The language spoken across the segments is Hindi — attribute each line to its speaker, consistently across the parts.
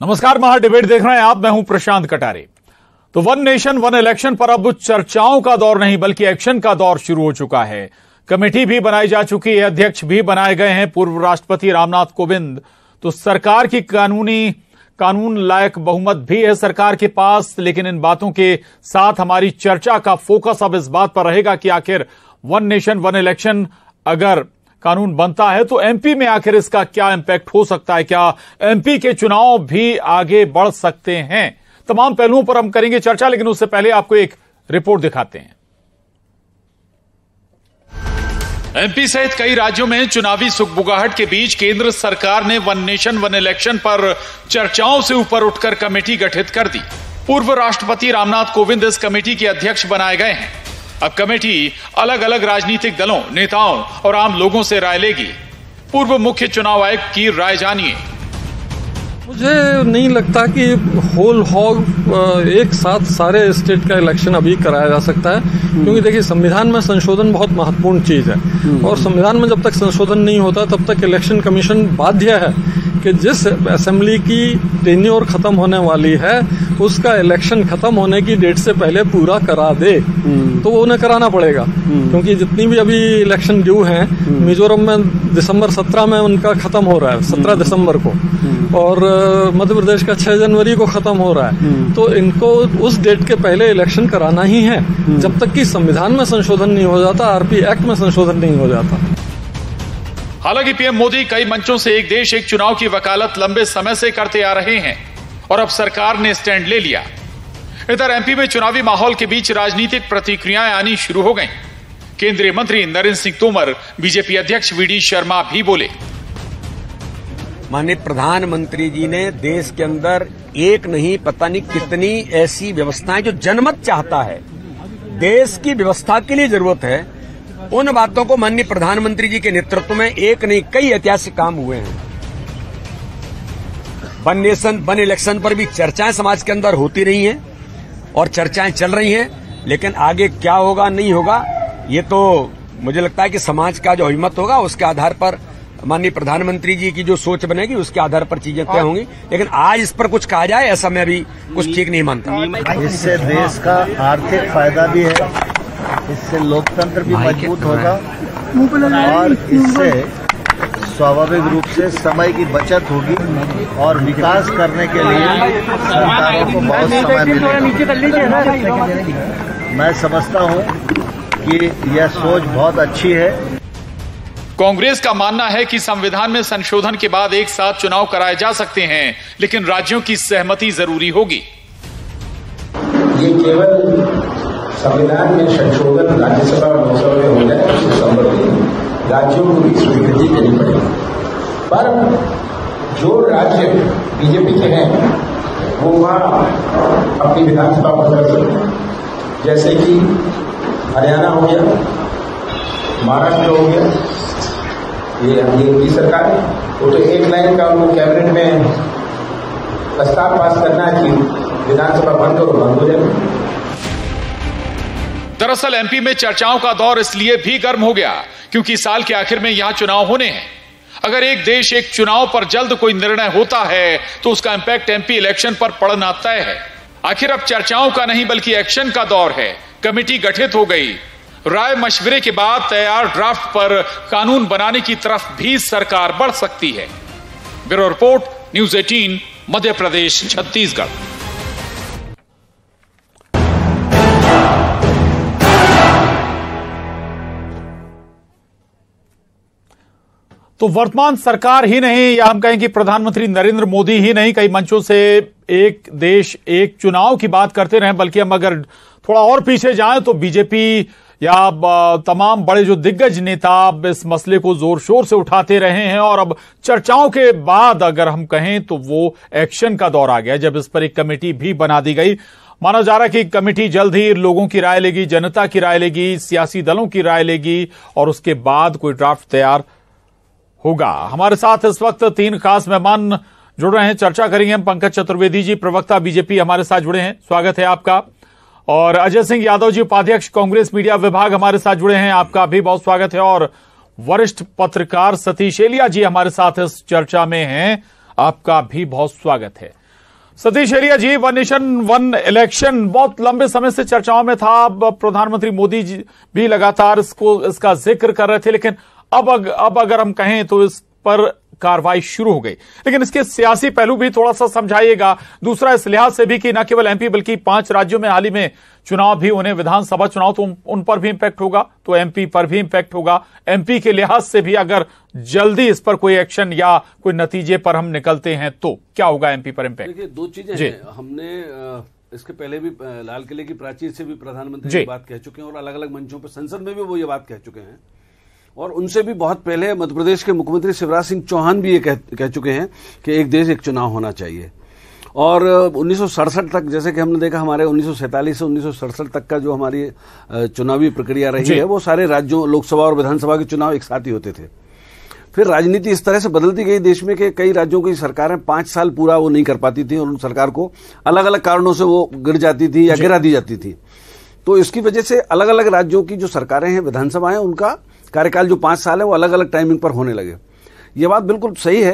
Speaker 1: नमस्कार, महा डिबेट देख रहे हैं आप। मैं हूं प्रशांत कटारे। तो वन नेशन वन इलेक्शन पर अब चर्चाओं का दौर नहीं बल्कि एक्शन का दौर शुरू हो चुका है। कमेटी भी बनाई जा चुकी है, अध्यक्ष भी बनाए गए हैं पूर्व राष्ट्रपति रामनाथ कोविंद। तो सरकार की कानून लायक बहुमत भी है सरकार के पास। लेकिन इन बातों के साथ हमारी चर्चा का फोकस अब इस बात पर रहेगा कि आखिर वन नेशन वन इलेक्शन अगर कानून बनता है तो एमपी में आखिर इसका क्या इंपैक्ट हो सकता है, क्या एमपी के चुनाव भी आगे बढ़ सकते हैं। तमाम पहलुओं पर हम करेंगे चर्चा, लेकिन उससे पहले आपको एक रिपोर्ट दिखाते हैं। एमपी सहित कई राज्यों में चुनावी सुगबुगाहट के बीच केंद्र सरकार ने वन नेशन वन इलेक्शन पर चर्चाओं से ऊपर उठकर कमेटी गठित कर दी। पूर्व राष्ट्रपति रामनाथ कोविंद इस कमेटी के अध्यक्ष बनाए गए हैं। अब कमेटी अलग अलग राजनीतिक दलों, नेताओं और आम लोगों से राय लेगी। पूर्व मुख्य चुनाव आयुक्त की राय जानिए।
Speaker 2: मुझे नहीं लगता कि होल हॉग एक साथ सारे स्टेट का इलेक्शन अभी कराया जा सकता है, क्योंकि देखिए संविधान में संशोधन बहुत महत्वपूर्ण चीज है और संविधान में जब तक संशोधन नहीं होता तब तक इलेक्शन कमीशन बाध्य है कि जिस असेंबली की टेन्योर खत्म होने वाली है उसका इलेक्शन खत्म होने की डेट से पहले पूरा करा दे। तो वो उन्हें कराना पड़ेगा, क्योंकि जितनी भी अभी इलेक्शन ड्यू हैं, मिजोरम में दिसंबर 17 में उनका खत्म हो रहा है, 17 दिसंबर को, और मध्य प्रदेश का 6 जनवरी को खत्म हो रहा है। तो इनको उस डेट के पहले इलेक्शन कराना ही है जब तक कि संविधान में संशोधन नहीं हो जाता, आरपी एक्ट में संशोधन नहीं हो जाता।
Speaker 1: हालांकि पीएम मोदी कई मंचों से एक देश एक चुनाव की वकालत लंबे समय से करते आ रहे हैं और अब सरकार ने स्टैंड ले लिया। इधर एमपी में चुनावी माहौल के बीच राजनीतिक प्रतिक्रियाएं आनी शुरू हो गईं। केंद्रीय मंत्री नरेंद्र सिंह तोमर, बीजेपी अध्यक्ष वीडी शर्मा भी बोले।
Speaker 3: माननीय प्रधानमंत्री जी ने देश के अंदर एक नहीं पता नहीं कितनी ऐसी व्यवस्थाएं जो जनमत चाहता है, देश की व्यवस्था के लिए जरूरत है, उन बातों को माननीय प्रधानमंत्री जी के नेतृत्व में एक नहीं कई ऐतिहासिक काम हुए हैं। वन नेशन वन इलेक्शन पर भी चर्चाएं समाज के अंदर होती रही हैं और चर्चाएं चल रही हैं, लेकिन आगे क्या होगा नहीं होगा ये तो मुझे लगता है कि समाज का जो अभिमत होगा उसके आधार पर माननीय प्रधानमंत्री जी की जो सोच बनेगी उसके आधार पर चीजें तय होंगी। लेकिन आज इस पर कुछ कहा जाए ऐसा मैं अभी कुछ ठीक नहीं मानता।
Speaker 4: इससे देश का आर्थिक फायदा भी है, इससे लोकतंत्र भी मजबूत होगा और इससे स्वाभाविक रूप से समय की बचत होगी और विकास करने के लिए सरकारों को बहुत समय मिलेगा। मैं समझता हूं कि यह सोच बहुत अच्छी है।
Speaker 1: कांग्रेस का मानना है कि संविधान में संशोधन के बाद एक साथ चुनाव कराए जा सकते हैं, लेकिन राज्यों की सहमति जरूरी होगी।
Speaker 5: ये केवल संविधान में संशोधन राज्यसभा और लोकसभा में हो जाए उससे संभव नहीं, राज्यों को भी स्वीकृति देनी पड़ेगी। पर जो राज्य बीजेपी के हैं वो वहां अपनी विधानसभा बदल सकते हैं, जैसे कि हरियाणा हो गया, महाराष्ट्र हो गया, ये यूपी सरकार है। वो तो एक लाइन का उनको कैबिनेट में प्रस्ताव पास करना है कि विधानसभा बंद करो, बंद हो जाए।
Speaker 1: दरअसल एमपी में चर्चाओं का दौर इसलिए भी गर्म हो गया क्योंकि साल के आखिर में यहां चुनाव होने हैं। अगर एक देश एक चुनाव पर जल्द कोई निर्णय होता है तो उसका इंपैक्ट एमपी इलेक्शन पर पड़ना तय है। आखिर अब चर्चाओं का नहीं बल्कि एक्शन का दौर है। कमेटी गठित हो गई। राय मशवरे के बाद तैयार ड्राफ्ट पर कानून बनाने की तरफ भी सरकार बढ़ सकती है। Bureau report, news 18, Madhya Pradesh, Chhattisgarh. तो वर्तमान सरकार ही नहीं, या हम कहें कि प्रधानमंत्री नरेंद्र मोदी ही नहीं, कई मंचों से एक देश एक चुनाव की बात करते रहे, बल्कि हम अगर थोड़ा और पीछे जाएं तो बीजेपी या तमाम बड़े जो दिग्गज नेता इस मसले को जोर शोर से उठाते रहे हैं। और अब चर्चाओं के बाद अगर हम कहें तो वो एक्शन का दौर आ गया, जब इस पर एक कमेटी भी बना दी गई। माना जा रहा है कि कमेटी जल्द ही लोगों की राय लेगी, जनता की राय लेगी, सियासी दलों की राय लेगी और उसके बाद कोई ड्राफ्ट तैयार होगा। हमारे साथ इस वक्त 3 खास मेहमान जुड़ रहे हैं, चर्चा करेंगे हम। पंकज चतुर्वेदी जी, प्रवक्ता बीजेपी, हमारे साथ जुड़े हैं, स्वागत है आपका। और अजय सिंह यादव जी, उपाध्यक्ष कांग्रेस मीडिया विभाग, हमारे साथ जुड़े हैं, आपका भी बहुत स्वागत है। और वरिष्ठ पत्रकार सतीश एलिया जी हमारे साथ इस चर्चा में हैं, आपका भी बहुत स्वागत है। सतीश एरिया जी, वन नेशन वन इलेक्शन बहुत लंबे समय से चर्चाओं में था। अब प्रधानमंत्री मोदी जी भी लगातार इसका जिक्र कर रहे थे, लेकिन अब अगर हम कहें तो इस पर कार्रवाई शुरू हो गई। लेकिन इसके सियासी पहलू भी थोड़ा सा समझाइएगा। दूसरा, इस लिहाज से भी कि न केवल एमपी बल्कि 5 राज्यों में हाल ही में चुनाव भी होने, विधानसभा चुनाव, तो उन पर भी इंपैक्ट होगा, तो एमपी पर भी इंपैक्ट होगा। एमपी के लिहाज से भी अगर जल्दी इस पर कोई एक्शन या कोई नतीजे पर हम निकलते हैं तो क्या होगा एमपी पर इंपैक्ट?
Speaker 6: देखिए, 2 चीजें हैं। हमने इसके पहले भी लाल किले की प्राचीर से भी प्रधानमंत्री ये बात कह चुके हैं और अलग अलग मंचों पर, संसद में भी वो ये बात कह चुके हैं। और उनसे भी बहुत पहले मध्य प्रदेश के मुख्यमंत्री शिवराज सिंह चौहान भी ये कह चुके हैं कि एक देश एक चुनाव होना चाहिए। और 1967 तक, जैसे कि हमने देखा, हमारे 1947 से 1967 तक का जो हमारी चुनावी प्रक्रिया रही है, वो सारे राज्यों, लोकसभा और विधानसभा के चुनाव एक साथ ही होते थे। फिर राजनीति इस तरह से बदलती गई देश में कि कई राज्यों की सरकारें 5 साल पूरा वो नहीं कर पाती थी और उन सरकार को अलग अलग कारणों से वो गिर जाती थी या गिरा दी जाती थी। तो इसकी वजह से अलग अलग राज्यों की जो सरकारें हैं, विधानसभाएं, उनका कार्यकाल जो 5 साल है वो अलग अलग टाइमिंग पर होने लगे। ये बात बिल्कुल सही है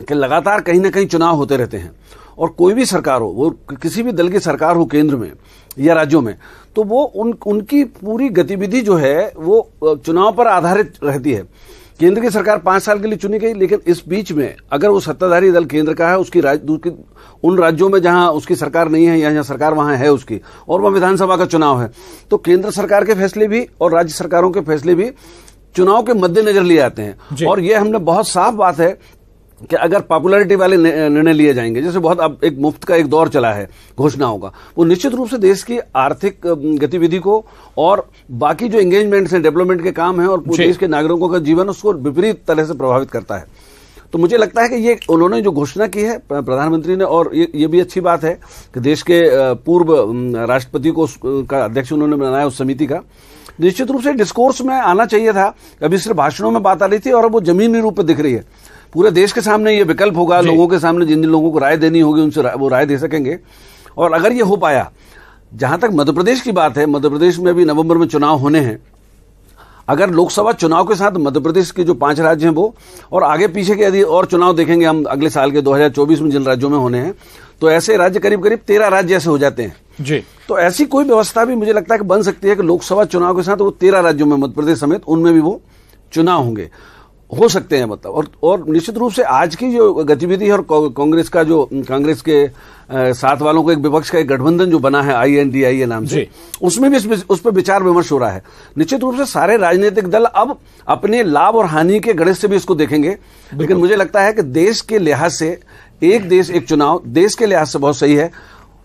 Speaker 6: कि लगातार कहीं ना कहीं चुनाव होते रहते हैं और कोई भी सरकार हो, वो किसी भी दल की सरकार हो केंद्र में या राज्यों में, तो वो उनकी पूरी गतिविधि जो है वो चुनाव पर आधारित रहती है। केंद्र की सरकार 5 साल के लिए चुनी गई, लेकिन इस बीच में अगर वो सत्ताधारी दल केंद्र का है, उन राज्यों में जहां उसकी सरकार नहीं है या जहां सरकार वहां है उसकी, और वह विधानसभा का चुनाव है, तो केंद्र सरकार के फैसले भी और राज्य सरकारों के फैसले भी चुनाव के मद्देनजर लिए जाते हैं। और ये हमने बहुत साफ बात है कि अगर पॉपुलैरिटी वाले निर्णय लिए जाएंगे, जैसे बहुत अब एक मुफ्त का एक दौर चला है घोषणाओं का, वो निश्चित रूप से देश की आर्थिक गतिविधि को और बाकी जो एंगेजमेंट्स हैं, डेवलपमेंट के काम हैं और देश के नागरिकों का जीवन, उसको विपरीत तरह से प्रभावित करता है। तो मुझे लगता है कि ये उन्होंने जो घोषणा की है प्रधानमंत्री ने, और ये भी अच्छी बात है कि देश के पूर्व राष्ट्रपति को का अध्यक्ष उन्होंने बनाया उस समिति का, निश्चित रूप से डिस्कोर्स में आना चाहिए था। अभी सिर्फ भाषणों में बात आ रही थी और अब वो जमीनी रूप पर दिख रही है। पूरे देश के सामने ये विकल्प होगा, लोगों के सामने जिन लोगों को राय देनी होगी उनसे वो राय दे सकेंगे। और अगर ये हो पाया, जहां तक मध्य प्रदेश की बात है, मध्य प्रदेश में अभी नवंबर में चुनाव होने हैं। अगर लोकसभा चुनाव के साथ मध्य प्रदेश के जो 5 राज्य हैं वो, और आगे पीछे के यदि और चुनाव देखेंगे हम अगले साल के 2024 में जिन राज्यों में होने हैं, तो ऐसे राज्य करीब 13 राज्य ऐसे हो जाते हैं जी। तो ऐसी कोई व्यवस्था भी मुझे लगता है कि बन सकती है कि लोकसभा चुनाव के साथ वो 13 राज्यों में, मध्य प्रदेश समेत, उनमें भी वो चुनाव होंगे, हो सकते हैं मतलब। और निश्चित रूप से आज की जो गतिविधि है और कांग्रेस के साथ वालों को एक विपक्ष का एक गठबंधन जो बना है INDIA नाम से, उसमें भी उस पर विचार विमर्श हो रहा है। निश्चित रूप से सारे राजनीतिक दल अब अपने लाभ और हानि के गणित से भी इसको देखेंगे, लेकिन मुझे लगता है कि देश के लिहाज से एक देश एक चुनाव देश के लिहाज से बहुत सही है,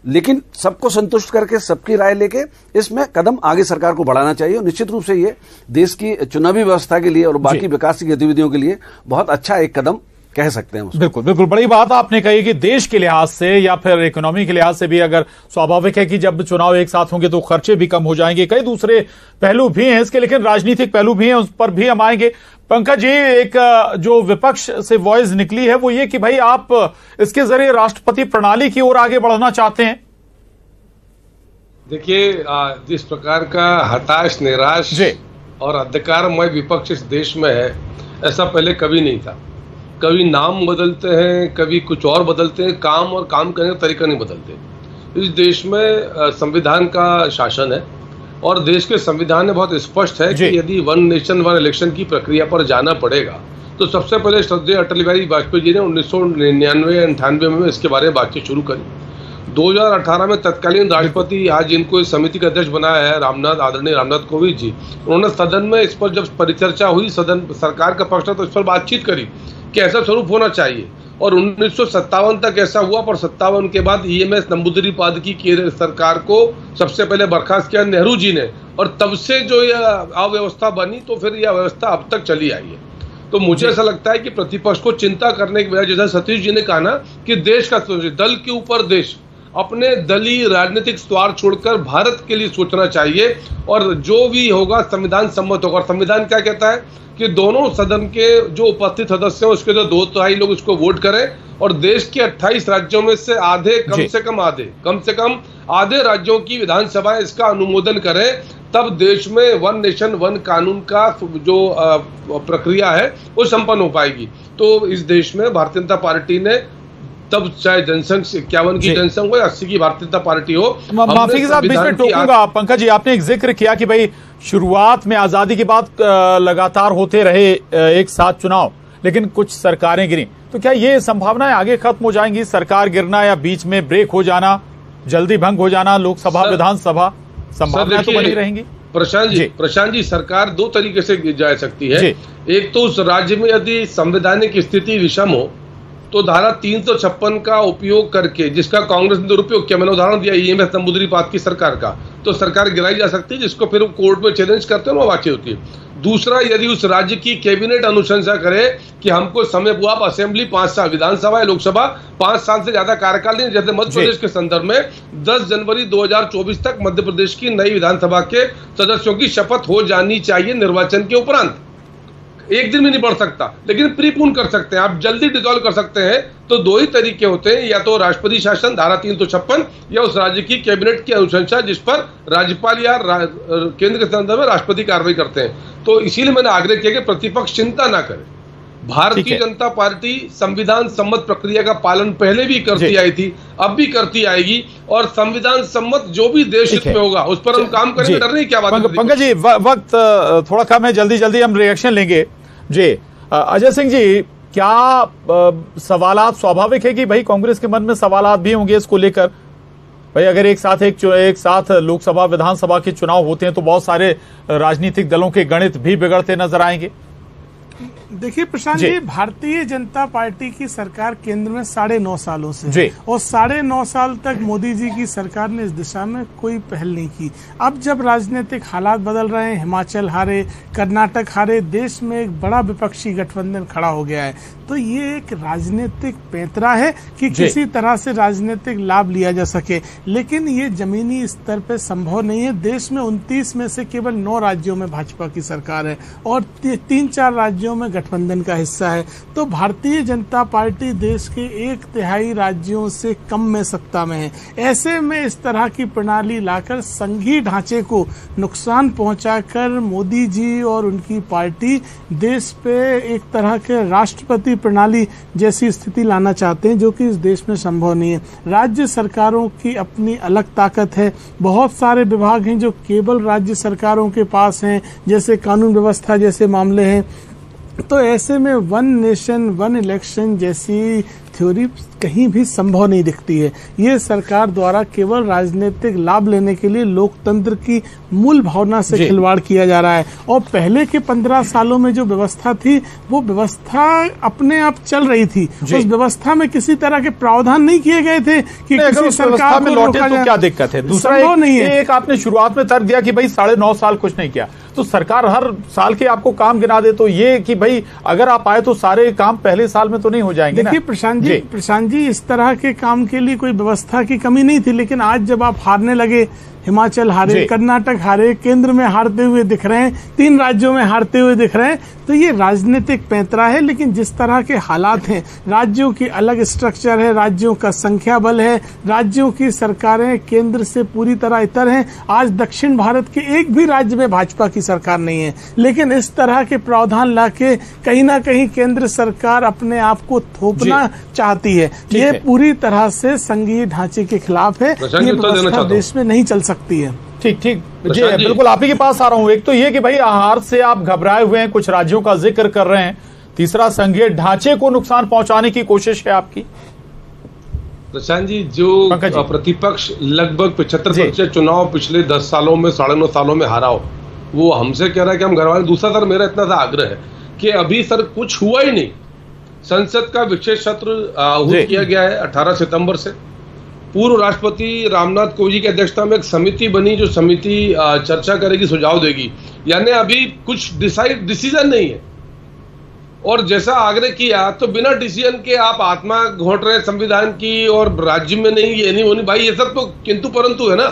Speaker 6: लेकिन सबको संतुष्ट करके, सबकी राय लेके इसमें कदम आगे सरकार को बढ़ाना चाहिए। निश्चित रूप से ये देश की चुनावी व्यवस्था के लिए और बाकी विकास की गतिविधियों के लिए बहुत अच्छा एक कदम कह सकते हैं।
Speaker 1: बिल्कुल बिल्कुल, बड़ी बात आपने कही कि देश के लिहाज से या फिर इकोनॉमी के लिहाज से भी अगर स्वाभाविक है कि जब चुनाव एक साथ होंगे तो खर्चे भी कम हो जाएंगे। कई दूसरे पहलू भी हैं इसके, लेकिन राजनीतिक पहलू भी हैं, उस पर भी हम आएंगे। पंकज जी, एक जो विपक्ष से वॉइस निकली है वो ये कि भाई आप इसके जरिए राष्ट्रपति प्रणाली की ओर आगे बढ़ना चाहते हैं।
Speaker 7: देखिए, जिस प्रकार का हताश, निराश और अंधकारमय विपक्ष इस देश में है, ऐसा पहले कभी नहीं था। कभी नाम बदलते हैं, कभी कुछ और बदलते हैं, काम और काम करने का तरीका नहीं बदलते। इस देश में संविधान का शासन है और देश के संविधान में बहुत स्पष्ट है कि यदि वन नेशन वन इलेक्शन की प्रक्रिया पर जाना पड़ेगा तो सबसे पहले श्रद्धेय अटल बिहारी वाजपेयी जी ने 1999-98 में इसके बारे में बातचीत शुरू करी। 2018 में तत्कालीन राष्ट्रपति, आज जिनको इस समिति का अध्यक्ष बनाया है, आदरणीय रामनाथ कोविंद जी, उन्होंने सदन में इस पर जब परिचर्चा हुई, सदन सरकार का पक्ष था, तो इस पर बातचीत करी कि ऐसा स्वरूप होना चाहिए। और 1957 तक ऐसा हुआ, पर 57 के बाद EMS नंबूदिरीपाद की सरकार को सबसे पहले बर्खास्त किया नेहरू जी ने, और तब से जो यह अव्यवस्था बनी, तो फिर यह अव्यवस्था अब तक चली आई है। तो मुझे ऐसा लगता है कि प्रतिपक्ष को चिंता करने की बजाय, जैसा सतीश जी ने कहा ना कि देश का दल के ऊपर देश, अपने दलीय राजनीतिक स्वार्थ छोड़कर भारत के लिए सोचना चाहिए और जो भी होगा संविधान सम्मत होगा। और संविधान क्या कहता है कि दोनों सदन के जो उपस्थित सदस्य हैं उसके जो 2/3 लोग इसको वोट करें और देश के 28 राज्यों में से आधे, कम से कम आधे राज्यों की विधानसभाएं इसका अनुमोदन करें, तब देश में वन नेशन वन कानून का जो प्रक्रिया है वो संपन्न हो पाएगी। तो इस देश में भारतीय जनता पार्टी ने तब चाहे जनसंघ 51 की जनसंघ हो या 80 की भारतीय जनता पार्टी हो।
Speaker 1: माफी के साथ बीच में टोकूंगा पंकज जी, आपने एक जिक्र किया कि भाई शुरुआत में आजादी के बाद लगातार होते रहे एक साथ चुनाव, लेकिन कुछ सरकारें गिरी, तो क्या ये संभावनाएं आगे खत्म हो जाएंगी? सरकार गिरना या बीच में ब्रेक हो जाना, जल्दी भंग हो जाना लोकसभा विधानसभा, संभावनाएं तो बनी रहेंगी?
Speaker 7: प्रशांत जी, सरकार दो तरीके से जा सकती है। एक तो उस राज्य में यदि संवैधानिक स्थिति विषम हो तो धारा 356 का उपयोग करके, जिसका कांग्रेस ने दुरुपयोग किया, मैंने उदाहरण दिया ईएमएस नंबूदरीपाद की सरकार का, तो सरकार गिराई जा सकती है, जिसको फिर कोर्ट में चैलेंज करते हैं, वो बातचीत होती है। दूसरा, यदि उस राज्य की कैबिनेट अनुशंसा करे कि हमको समय हुआ आप असेंबली 5 साल, विधानसभा या लोकसभा 5 साल से ज्यादा कार्यकाल नहीं, जैसे मध्य प्रदेश के संदर्भ में 10 जनवरी 2024 तक मध्य प्रदेश की नई विधानसभा के सदस्यों की शपथ हो जानी चाहिए निर्वाचन के उपरांत। एक दिन में नहीं बढ़ सकता, लेकिन प्रीपून कर सकते हैं, आप जल्दी डिसॉल्व कर सकते हैं। तो दो ही तरीके होते हैं, या तो राष्ट्रपति शासन धारा 356 या उस राज्य की कैबिनेट की अनुशंसा जिस पर राज्यपाल या केंद्र के संदर्भ में राष्ट्रपति कार्रवाई करते हैं। तो इसीलिए मैंने आग्रह किया कि प्रतिपक्ष चिंता ना करे। भारतीय जनता पार्टी संविधान सम्मत प्रक्रिया का पालन पहले भी करती आई थी, अब भी करती आएगी, और संविधान सम्मत जो भी देश हित में होगा उस पर हम काम करेंगे। डरने की क्या बात है?
Speaker 1: पंकज जी, वक्त थोड़ा कम है, जल्दी हम रिएक्शन लेंगे। जी अजय सिंह जी, क्या सवालात स्वाभाविक है कि भाई कांग्रेस के मन में सवालात भी होंगे इसको लेकर? भाई अगर एक साथ लोकसभा विधानसभा के चुनाव होते हैं तो बहुत सारे राजनीतिक दलों के गणित भी बिगड़ते नजर आएंगे।
Speaker 8: देखिए प्रशांत जी, भारतीय जनता पार्टी की सरकार केंद्र में 9.5 सालों से, और 9.5 साल तक मोदी जी की सरकार ने इस दिशा में कोई पहल नहीं की। अब जब राजनीतिक हालात बदल रहे हैं, हिमाचल हारे, कर्नाटक हारे, देश में एक बड़ा विपक्षी गठबंधन खड़ा हो गया है, तो ये एक राजनीतिक पैंतरा है कि किसी तरह से राजनीतिक लाभ लिया जा सके, लेकिन ये जमीनी स्तर पे संभव नहीं है। देश में 29 में से केवल 9 राज्यों में भाजपा की सरकार है और 3-4 राज्यों में गठबंधन का हिस्सा है। तो भारतीय जनता पार्टी देश के 1/3 राज्यों से कम में सत्ता में है। ऐसे में इस तरह की प्रणाली लाकर संघीय ढांचे को नुकसान पहुंचाकर मोदी जी और उनकी पार्टी देश पे एक तरह के राष्ट्रपति प्रणाली जैसी स्थिति लाना चाहते हैं, जो कि इस देश में संभव नहीं है। राज्य सरकारों की अपनी अलग ताकत है, बहुत सारे विभाग हैं जो केवल राज्य सरकारों के पास हैं, जैसे कानून व्यवस्था जैसे मामले हैं। तो ऐसे में वन नेशन वन इलेक्शन जैसी थ्योरी कहीं भी संभव नहीं दिखती है। ये सरकार द्वारा केवल राजनीतिक लाभ लेने के लिए लोकतंत्र की मूल भावना से खिलवाड़ किया जा रहा है। और पहले के 15 सालों में जो व्यवस्था थी, वो व्यवस्था अपने आप चल रही थी। उस व्यवस्था में किसी तरह के प्रावधान नहीं किए गए थे कि किसी सरकार में लौटे तो क्या दिक्कत है। दूसरा नहीं है,
Speaker 1: एक आपने शुरुआत में तर्क दिया कि भाई 9.5 साल कुछ नहीं किया, तो सरकार हर साल के आपको काम गिना दे, तो ये कि भाई अगर आप आए तो सारे काम पहले साल में तो नहीं हो जाएंगे।
Speaker 8: देखिए प्रशांत जी, इस तरह के काम के लिए कोई व्यवस्था की कमी नहीं थी, लेकिन आज जब आप हारने लगे, हिमाचल हारे, कर्नाटक हारे, केंद्र में हारते हुए दिख रहे हैं, 3 राज्यों में हारते हुए दिख रहे हैं, तो ये राजनीतिक पैंतरा है। लेकिन जिस तरह के हालात हैं, राज्यों की अलग स्ट्रक्चर है, राज्यों का संख्या बल है, राज्यों की सरकारें केंद्र से पूरी तरह इतर हैं। आज दक्षिण भारत के एक भी राज्य में भाजपा की सरकार नहीं है, लेकिन इस तरह के प्रावधान लाके कहीं ना कहीं केंद्र सरकार अपने आप को थोपना चाहती है। ये पूरी तरह से संघीय ढांचे के खिलाफ है। ये व्यवस्था देश में नहीं चल सकती है।
Speaker 1: ठीक जी, बिल्कुल आप ही के पास आ रहा हूं। एक तो ये कि भाई हार से आप घबराए हुए हैं, कुछ राज्यों का जिक्र कर रहे हैं। तीसरा, संघीय ढांचे को नुकसान पहुंचाने की कोशिश है आपकी।
Speaker 7: प्रशांत जी, जो प्रतिपक्ष लगभग 75% चुनाव पिछले 10 सालों में 9.5 सालों में हारा हो, वो हमसे कह रहा है कि हम घर वाले। दूसरा सर, मेरा इतना सा आग्रह है कि अभी सर कुछ हुआ ही नहीं। संसद का विशेष सत्र आहूत किया गया है 18 सितंबर से। पूर्व राष्ट्रपति रामनाथ कोविंद जी की अध्यक्षता में एक समिति बनी, जो समिति चर्चा करेगी, सुझाव देगी। यानी अभी कुछ डिसीजन नहीं है। और जैसा आग्रह किया, तो बिना डिसीजन के आप आत्मा घोंट रहे संविधान की, और राज्य में नहीं, ये नहीं होनी। भाई ये सब तो किंतु परंतु है ना,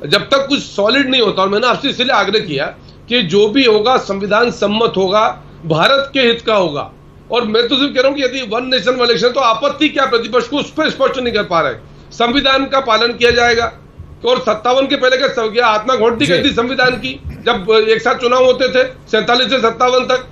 Speaker 7: जब तक कुछ सॉलिड नहीं होता। और मैंने आपसे इसलिए आग्रह किया कि जो भी होगा संविधान सम्मत होगा, भारत के हित का होगा। और मैं तो सिर्फ कह रहा हूं कि यदि वन नेशन वन इलेक्शन, तो आपत्ति क्या प्रतिपक्ष को उस पर स्पष्ट नहीं कर पा रहे। संविधान का पालन किया जाएगा। और 57 के पहले क्या आत्मा घोंटी कर दी संविधान की? जब एक साथ चुनाव होते थे 47 से 57 तक,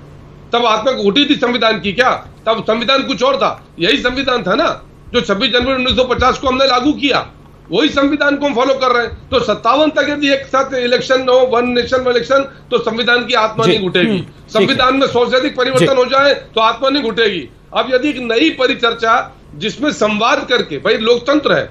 Speaker 7: तब आत्मा घोटी थी संविधान की क्या? तब संविधान कुछ और था, यही संविधान था ना। जो 26 जनवरी 1950 को हमने लागू किया, वही संविधान को हम फॉलो कर रहे हैं। तो 57 तक यदि एक साथ इलेक्शन हो, वन नेशन इलेक्शन, तो संविधान की आत्मा नहीं घुटेगी। संविधान में 100 से अधिक परिवर्तन हो जाए तो आत्मा नहीं घुटेगी। अब यदि एक नई परिचर्चा जिसमें संवाद करके, भाई लोकतंत्र है,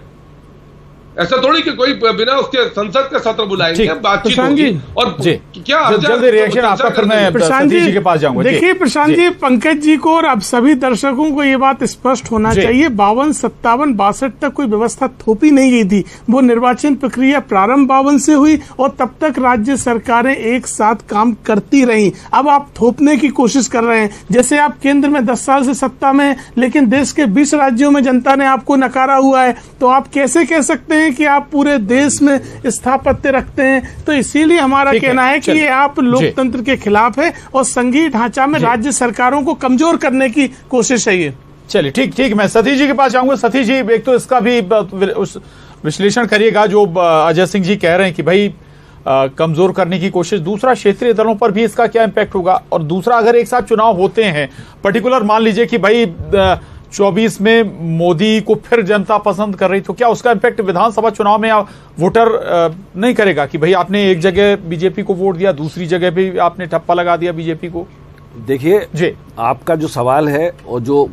Speaker 7: ऐसा थोड़ी कि कोई बिना उसके संसद का सत्र बुलाएंगे, बातचीत होगी और क्या
Speaker 1: जल्दी रिएक्शन आपका, फिर मैं प्रशांत जी के पास जाऊंगा।
Speaker 8: देखिए प्रशांत जी, पंकज जी को और अब सभी दर्शकों को ये बात स्पष्ट होना चाहिए, 52, 57, 62 तक कोई व्यवस्था थोपी नहीं गई थी। वो निर्वाचन प्रक्रिया प्रारंभ 52 से हुई और तब तक राज्य सरकारें एक साथ काम करती रही। अब आप थोपने की कोशिश कर रहे हैं, जैसे आप केंद्र में 10 साल से सत्ता में, लेकिन देश के 20 राज्यों में जनता ने आपको नकारा हुआ है, तो आप कैसे कह सकते हैं कि आप पूरे देश में स्थापत्य रखते हैं? तो इसीलिए हमारा कहना है कि ये आप लोकतंत्र के खिलाफ है और संघीय ढांचा में राज्य सरकारों को कमजोर करने की कोशिश है ये।
Speaker 1: चलिए ठीक, मैं सतीश जी के पास जाऊंगा। सतीश जी, एक तो इसका भी विश्लेषण करिएगा जो अजय सिंह जी कह रहे हैं कि भाई कमजोर करने की कोशिश, दूसरा क्षेत्रीय दलों पर भी इसका क्या इम्पैक्ट होगा, और दूसरा अगर एक साथ चुनाव होते हैं, पर्टिकुलर मान लीजिए कि भाई 24 में मोदी को फिर जनता पसंद कर रही, तो क्या उसका इम्पैक्ट विधानसभा चुनाव में वोटर नहीं करेगा कि भाई आपने एक जगह बीजेपी को वोट दिया, दूसरी जगह भी आपने ठप्पा लगा दिया बीजेपी को?
Speaker 6: देखिए, आपका जो सवाल है और जो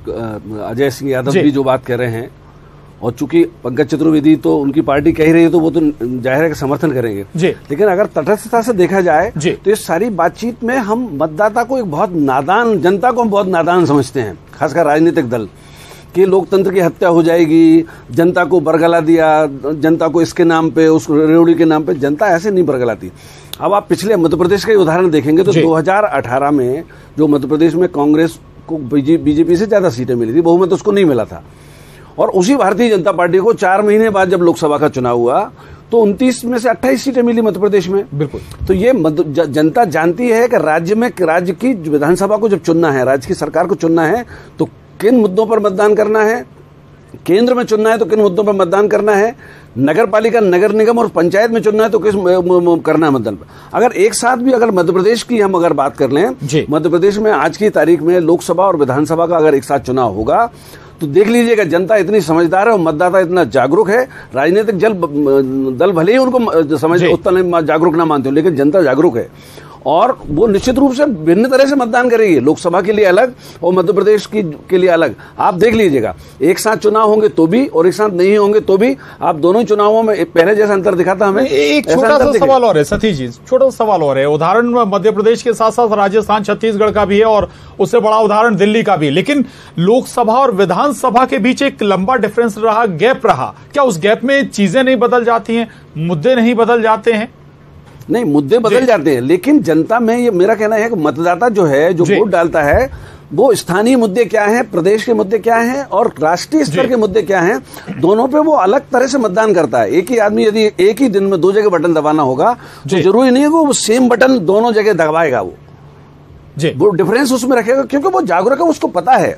Speaker 6: अजय सिंह यादव भी जो बात कर रहे हैं, और चूंकि पंकज चतुर्वेदी तो उनकी पार्टी कह रही है तो वो तो जाहिर है कि समर्थन करेंगे, लेकिन अगर तटस्थता से देखा जाए तो इस सारी बातचीत में हम मतदाता को एक बहुत नादान, जनता को हम बहुत नादान समझते हैं, खासकर राजनीतिक दल, कि लोकतंत्र की हत्या हो जाएगी, जनता को बरगला दिया, जनता को इसके नाम पे, उस रेवड़ी के नाम पे। जनता ऐसे नहीं बरगलाती। अब आप पिछले मध्य प्रदेश का उदाहरण देखेंगे तो 2018 में जो मध्य प्रदेश में कांग्रेस को बीजेपी से ज्यादा सीटें मिली थी, बहुमत उसको नहीं मिला था, और उसी भारतीय जनता पार्टी को 4 महीने बाद जब लोकसभा का चुनाव हुआ तो 29 में से 28 सीटें मिली मध्य प्रदेश में।
Speaker 1: बिल्कुल।
Speaker 6: तो ये जनता जानती है कि राज्य की विधानसभा को जब चुनना है, राज्य की सरकार को चुनना है, तो किन मुद्दों पर मतदान करना है, केंद्र में चुनना है तो किन मुद्दों पर मतदान करना है, नगर पालिका, नगर निगम और पंचायत में चुनना है तो किस करना है मतदान। अगर एक साथ भी अगर मध्य प्रदेश की हम अगर बात कर लें, मध्य प्रदेश में आज की तारीख में लोकसभा और विधानसभा का अगर एक साथ चुनाव होगा तो देख लीजिएगा, जनता इतनी समझदार है और मतदाता इतना जागरूक है। राजनीतिक दल भले ही उनको समझ उतना जागरूक ना मानते हो, लेकिन जनता जागरूक है और वो निश्चित रूप से भिन्न तरह से मतदान करेगी, लोकसभा के लिए अलग और मध्य प्रदेश के लिए अलग। आप देख लीजिएगा, एक साथ चुनाव होंगे तो भी और एक साथ नहीं होंगे तो भी आप दोनों चुनावों में पहले जैसा अंतर दिखाता हमें।
Speaker 1: एक छोटा सा सवाल और है सतीश जी, छोटा सा सवाल और है। उदाहरण मध्य प्रदेश के साथ साथ राजस्थान, छत्तीसगढ़ का भी है और उससे बड़ा उदाहरण दिल्ली का भी, लेकिन लोकसभा और विधानसभा के बीच एक लंबा डिफरेंस रहा, गैप रहा। क्या उस गैप में चीजें नहीं बदल जाती हैं, मुद्दे नहीं बदल जाते हैं?
Speaker 6: नहीं, मुद्दे बदल जाते हैं, लेकिन जनता में ये मेरा कहना है कि मतदाता जो है, जो वोट डालता है, वो स्थानीय मुद्दे क्या हैं, प्रदेश के मुद्दे क्या हैं और राष्ट्रीय स्तर के मुद्दे क्या हैं, दोनों पे वो अलग तरह से मतदान करता है। एक ही आदमी यदि एक ही दिन में 2 जगह बटन दबाना होगा तो जरूरी नहीं है कि वो सेम बटन दोनों जगह दबाएगा, वो डिफरेंस उसमें रखेगा, क्योंकि वो जागरूक है, उसको पता है।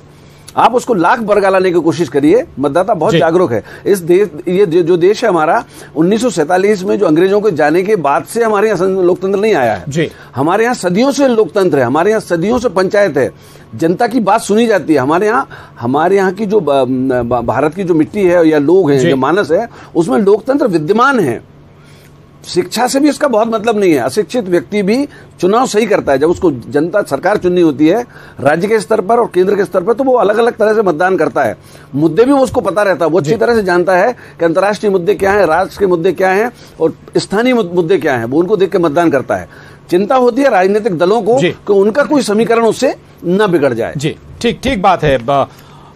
Speaker 6: आप उसको लाख बरगलाने की कोशिश करिए, मतदाता बहुत जागरूक है। इस देश, ये जो देश है हमारा, 1947 में जो अंग्रेजों के जाने के बाद से हमारे यहाँ लोकतंत्र नहीं आया है। हमारे यहाँ सदियों से लोकतंत्र है, हमारे यहाँ सदियों से पंचायत है, जनता की बात सुनी जाती है। हमारे यहाँ की जो भारत की जो मिट्टी है या लोग हैं, जो मानस है, उसमें लोकतंत्र विद्यमान है। शिक्षा से भी इसका बहुत मतलब नहीं है। अशिक्षित व्यक्ति भी चुनाव सही करता है। जब उसको जनता सरकार चुननी होती है राज्य के स्तर पर और केंद्र के स्तर पर, तो वो अलग अलग तरह से मतदान करता है। मुद्दे भी उसको पता रहता है, वो अच्छी तरह से जानता है कि अंतर्राष्ट्रीय मुद्दे क्या हैं, राष्ट्र के मुद्दे क्या हैं और स्थानीय मुद्दे क्या हैं, वो उनको देख के मतदान करता है। चिंता होती है राजनीतिक दलों को कि उनका कोई समीकरण उससे न बिगड़ जाए।
Speaker 1: जी, ठीक बात है।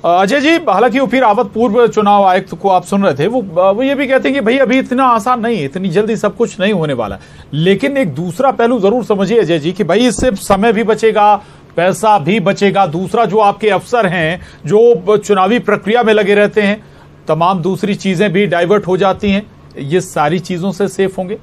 Speaker 1: अजय जी, हालांकि फिर रावत पूर्व चुनाव आयुक्त को आप सुन रहे थे, वो ये भी कहते हैं कि भाई अभी इतना आसान नहीं है, इतनी जल्दी सब कुछ नहीं होने वाला। लेकिन एक दूसरा पहलू जरूर समझिए अजय जी कि भाई इससे समय भी बचेगा, पैसा भी बचेगा। दूसरा, जो आपके अफसर हैं जो चुनावी प्रक्रिया में लगे रहते हैं, तमाम दूसरी चीजें भी डाइवर्ट हो जाती हैं, ये सारी चीजों से सेफ होंगे।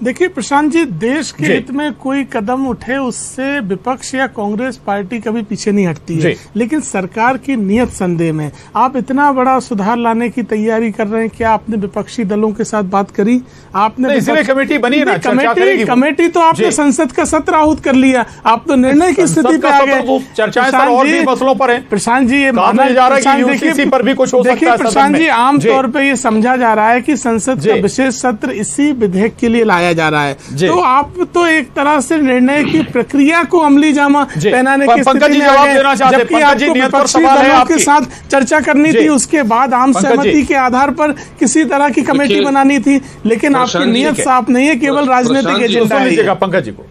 Speaker 8: देखिए प्रशांत जी, देश के हित में कोई कदम उठे उससे विपक्ष या कांग्रेस पार्टी कभी पीछे नहीं हटती है, लेकिन सरकार की नियत संदेह में आप इतना बड़ा सुधार लाने की तैयारी कर रहे हैं। क्या आपने विपक्षी दलों के साथ बात करी? आपने
Speaker 1: इसलिए कमेटी बनी ना,
Speaker 8: कमेटी तो आपने संसद का सत्र आहूत कर लिया, आप तो निर्णय की स्थिति पे आ गए।
Speaker 1: चर्चाएं मसलों पर है
Speaker 8: प्रशांत जी, ये माना
Speaker 1: जा रहा है कि यूसीसी पर भी कुछ हो सकता है।
Speaker 8: प्रशांत जी, आमतौर पर ये समझा जा रहा है कि संसद का विशेष सत्र इसी विधेयक के लिए लाया जा रहा है, तो आप तो एक तरह से निर्णय की प्रक्रिया को अमली जामा पहनाने की स्थिति में आ गए, जबकि आपको विपक्षी दलों के साथ चर्चा करनी थी, उसके बाद आम सहमति के आधार पर किसी तरह की कमेटी बनानी थी, लेकिन आपकी नियत साफ नहीं है, केवल राजनीतिक एजेंडा है।
Speaker 1: पंकज जी को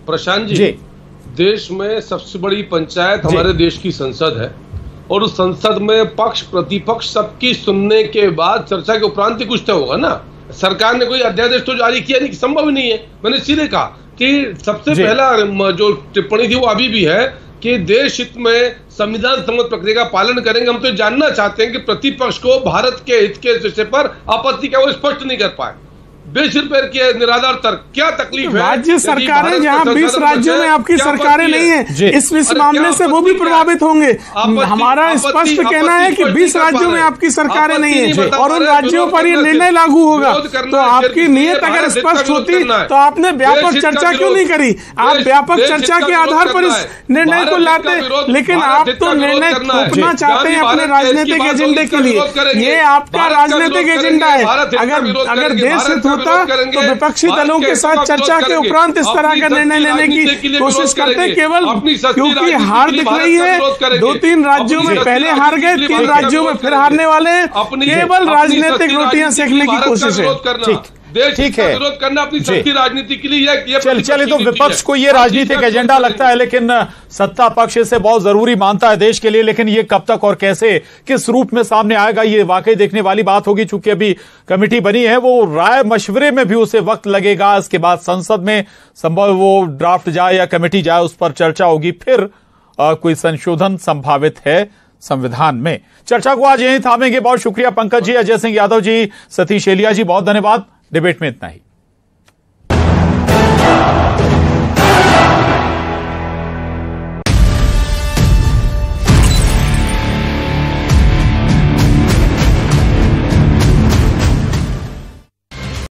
Speaker 7: प्रशांत जी, देश में सबसे बड़ी पंचायत हमारे देश की संसद है, और उस संसद में पक्ष प्रतिपक्ष सबकी सुनने के बाद चर्चा के उपरांत ही कुछ तो होगा ना। सरकार ने कोई अध्यादेश तो जारी किया नहीं, संभव ही नहीं है। मैंने सीधे कहा कि सबसे पहला जो टिप्पणी थी वो अभी भी है कि देश हित में संविधान सम्मत प्रक्रिया का पालन करेंगे। हम तो जानना चाहते हैं कि प्रतिपक्ष को भारत के हित के विषय पर आपत्ति क्या वो स्पष्ट नहीं कर पाए। 20 रुपए के निराधार तर्क, क्या तकलीफ है?
Speaker 8: राज्य सरकारें, जहाँ 20 राज्यों में आपकी सरकारें नहीं है, इस मामले से वो भी प्रभावित होंगे। हमारा स्पष्ट कहना है कि 20 राज्यों में आपकी सरकारें नहीं है और उन राज्यों पर ये निर्णय लागू होगा। तो आपकी नीयत अगर स्पष्ट होती तो आपने व्यापक चर्चा क्यों नहीं करी? आप व्यापक चर्चा के आधार पर इस निर्णय को लाते, लेकिन आप तो निर्णय थोपना चाहते हैं अपने राजनीतिक एजेंडे के लिए। ये आपका राजनीतिक एजेंडा है। अगर देश हित तो विपक्षी दलों के साथ चर्चा के उपरांत इस तरह का निर्णय लेने की कोशिश करते, केवल क्योंकि हार दिख रही है। 2-3 राज्यों में पहले हार गए, 3 राज्यों में फिर हारने वाले हैं, केवल राजनीतिक रोटियां सेकने की कोशिश है।
Speaker 1: ठीक है,
Speaker 7: विरोध करना अपनी सच्ची राजनीति के लिए।
Speaker 1: चलिए, तो विपक्ष को ये राजनीतिक एजेंडा लगता है, लेकिन सत्ता पक्ष इसे बहुत जरूरी मानता है देश के लिए। लेकिन ये कब तक और कैसे, किस रूप में सामने आएगा, ये वाकई देखने वाली बात होगी। चूंकि अभी कमेटी बनी है, वो राय मशवरे में भी उसे वक्त लगेगा। इसके बाद संसद में संभव वो ड्राफ्ट जाए या कमेटी जाए, उस पर चर्चा होगी, फिर कोई संशोधन संभावित है संविधान में। चर्चा को आज यहीं थामेंगे। बहुत शुक्रिया पंकज जी, अजय सिंह यादव जी, सतीश एलिया जी, बहुत धन्यवाद। डिबेट में इतना ही।